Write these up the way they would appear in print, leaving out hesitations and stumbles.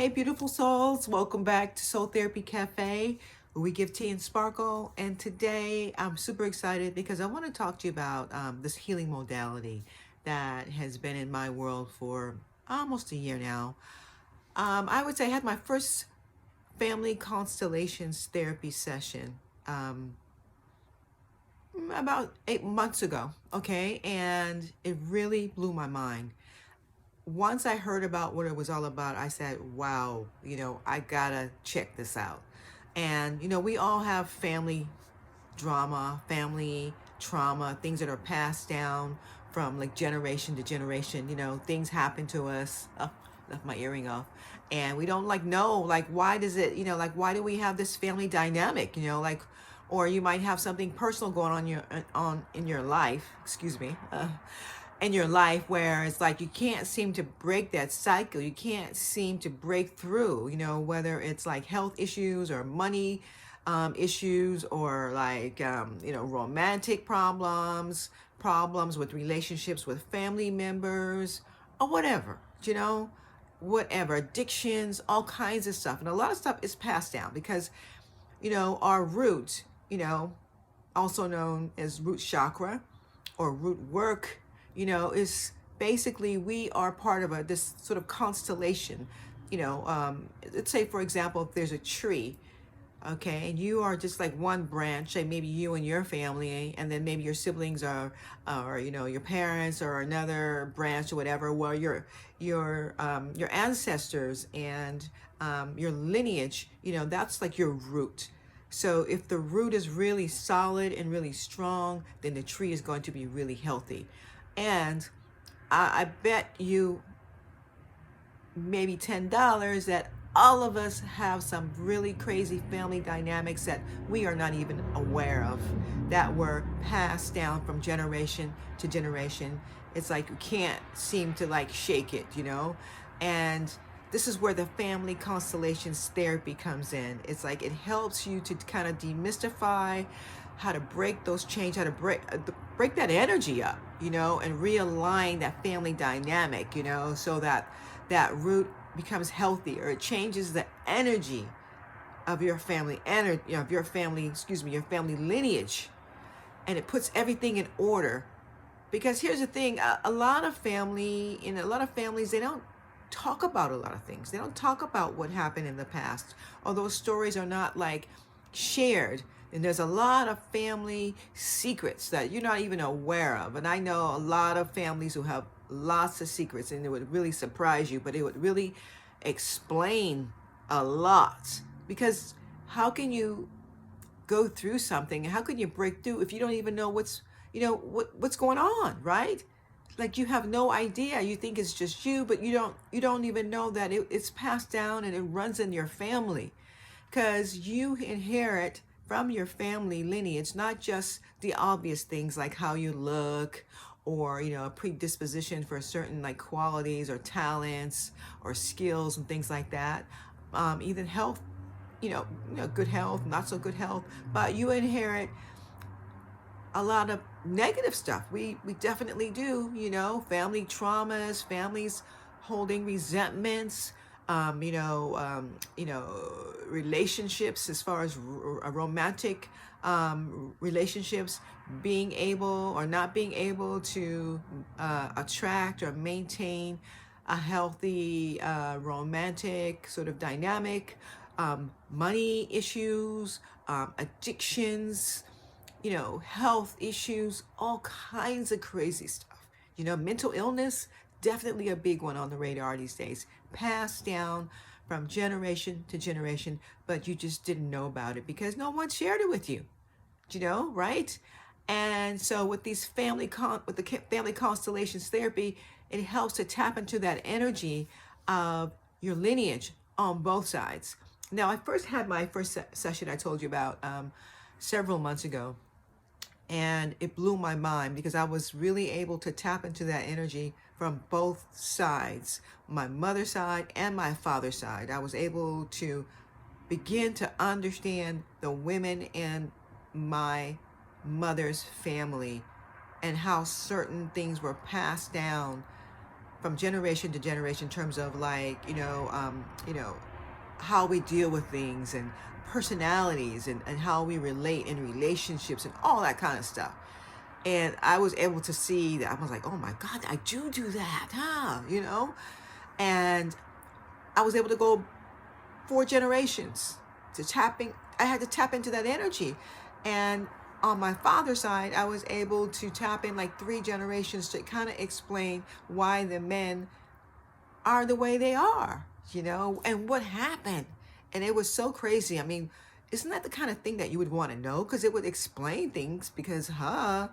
Hey, beautiful souls. Welcome back to Soul Therapy Cafe, where we give tea and sparkle. And today I'm super excited because I want to talk to you about this healing modality that has been in my world for almost a year now. I would say I had my first family constellations therapy session about 8 months ago. Okay. And it really blew my mind. Once I heard about what it was all about, I said, wow, I gotta check this out. And, we all have family drama, family trauma, things that are passed down from like generation to generation. Things happen to us. Oh, left my earring off. And we don't know, why does it, why do we have this family dynamic, or you might have something personal going on in your life, excuse me, in your life where it's like you can't seem to break that cycle. You can't seem to break through, whether it's like health issues or money issues or romantic problems with relationships with family members or whatever, addictions, all kinds of stuff. And a lot of stuff is passed down because, our root, also known as root chakra or root work, is basically we are part of this sort of constellation. Let's say, for example, if there's a tree, okay, and you are just like one branch, like maybe you and your family, and then maybe your siblings or your parents or another branch or whatever. Well, your ancestors and your lineage, that's like your root. So if the root is really solid and really strong, then the tree is going to be really healthy. And I bet you maybe $10 that all of us have some really crazy family dynamics that we are not even aware of, that were passed down from generation to generation. It's like you can't seem to shake it, and this is where the family constellations therapy comes in. It's like it helps you to kind of demystify how to break those chains, how to break that energy up, and realign that family dynamic, so that that root becomes healthy, or it changes the energy of your family, your family lineage, and it puts everything in order. Because here's the thing, a lot of families, they don't talk about a lot of things. They don't talk about what happened in the past, or those stories are not shared. And there's a lot of family secrets that you're not even aware of. And I know a lot of families who have lots of secrets, and it would really surprise you, but it would really explain a lot. Because how can you go through something? How can you break through if you don't even know what's going on, right? Like you have no idea. You think it's just you, but you don't even know that it's passed down and it runs in your family, because you inherit from your family lineage not just the obvious things like how you look, or a predisposition for certain qualities or talents or skills and things like that, even health, good health, not so good health, but you inherit a lot of negative stuff. We definitely do, family traumas, families holding resentments, relationships as far as romantic relationships, being able or not being able to attract or maintain a healthy romantic sort of dynamic, money issues, addictions, health issues, all kinds of crazy stuff. Mental illness, definitely a big one on the radar these days, passed down from generation to generation, but you just didn't know about it because no one shared it with you, right? And so with these family constellations therapy, it helps to tap into that energy of your lineage on both sides. Now, I first had my first session I told you about several months ago, and it blew my mind because I was really able to tap into that energy from both sides, my mother's side and my father's side. I was able to begin to understand the women in my mother's family and how certain things were passed down from generation to generation in terms of like, how we deal with things and personalities and how we relate in relationships and all that kind of stuff. And I was able to see that. I was like, oh my God, I do that, huh? And I was able to go 4 generations to tapping. I had to tap into that energy. And on my father's side, I was able to tap in like 3 generations to kind of explain why the men are the way they are, and what happened. And it was so crazy. I mean, isn't that the kind of thing that you would want to know? Because it would explain things because, no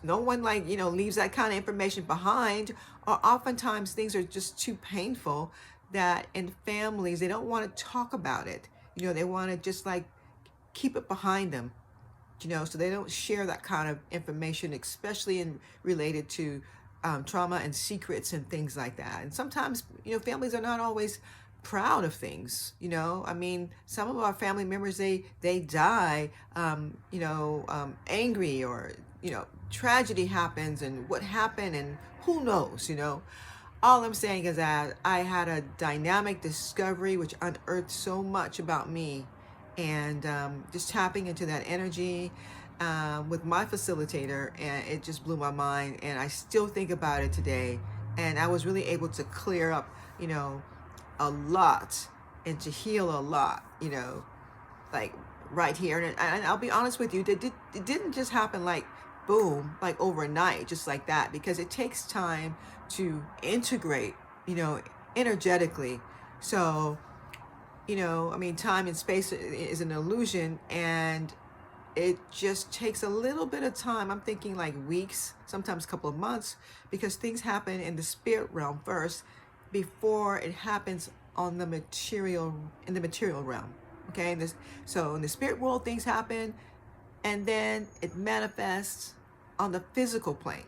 one like, leaves that kind of information behind. Or oftentimes things are just too painful that in families, they don't want to talk about it. They want to just like keep it behind them, so they don't share that kind of information, especially in related to trauma and secrets and things like that. And sometimes, families are not always proud of things. I mean, some of our family members, they die, angry, or, tragedy happens, and what happened and who knows, All I'm saying is that I had a dynamic discovery which unearthed so much about me, and just tapping into that energy with my facilitator, and it just blew my mind, and I still think about it today. And I was really able to clear up, a lot, and to heal a lot, like right here. And I'll be honest with you, it didn't just happen like boom, like overnight, just like that, because it takes time to integrate, energetically. So, I mean, time and space is an illusion, and it just takes a little bit of time. I'm thinking like weeks, sometimes a couple of months, because things happen in the spirit realm first before it happens on the material, in the material realm. Okay, so in the spirit world, things happen, and then it manifests on the physical plane.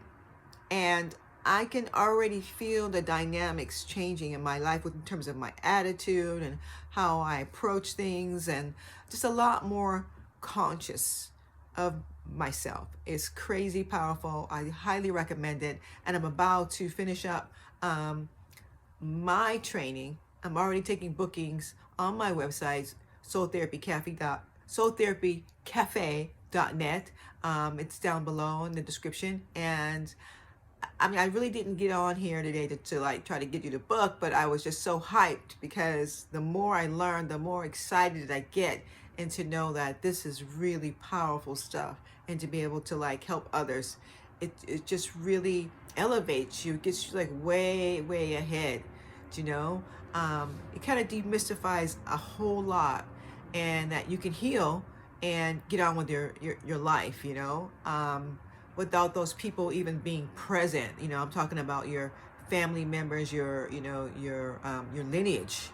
And I can already feel the dynamics changing in my life in terms of my attitude and how I approach things, and just a lot more conscious of myself. It's crazy powerful. I highly recommend it. And I'm about to finish up my training. I'm already taking bookings on my website, soultherapycafe.net. It's down below in the description. And I mean, I really didn't get on here today to like try to get you the book, but I was just so hyped because the more I learn, the more excited I get, and to know that this is really powerful stuff, and to be able to like help others, it just really elevates you, gets you like way ahead, it kind of demystifies a whole lot, and that you can heal and get on with your life, without those people even being present. I'm talking about your family members, your lineage.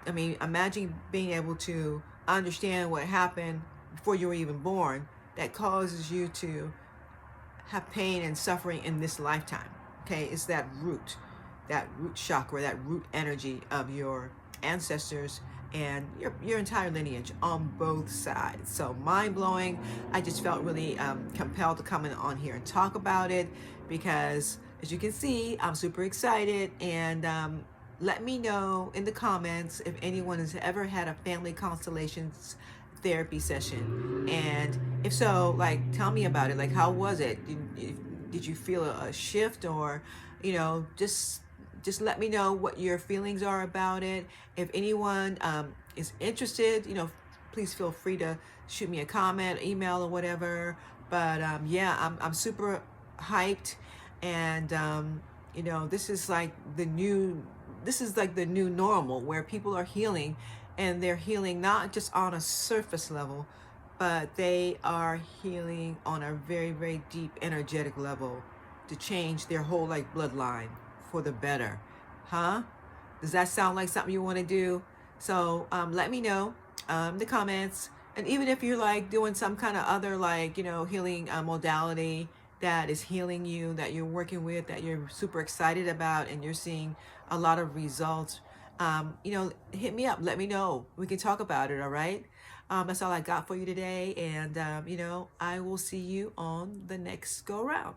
I mean, imagine being able to understand what happened before you were even born that causes you to have pain and suffering in this lifetime. Okay, it's that root chakra, that root energy of your ancestors and your entire lineage on both sides. So mind-blowing. I just felt really compelled to come on here and talk about it, because as you can see, I'm super excited. And let me know in the comments if anyone has ever had a family constellations therapy session, and if so, like, tell me about it. Like, how was it? Did you feel a shift, or just let me know what your feelings are about it. If anyone is interested, please feel free to shoot me a comment, email, or whatever. But yeah, I'm super hyped, and this is like the new normal, where people are healing, and they're healing not just on a surface level, but they are healing on a very deep energetic level to change their whole like bloodline for the better. Does that sound like something you want to do? So let me know in the comments. And even if you're like doing some kind of other like healing modality that is healing you, that you're working with, that you're super excited about, and you're seeing a lot of results, hit me up, let me know, we can talk about it. All right, that's all I got for you today, and I will see you on the next go round.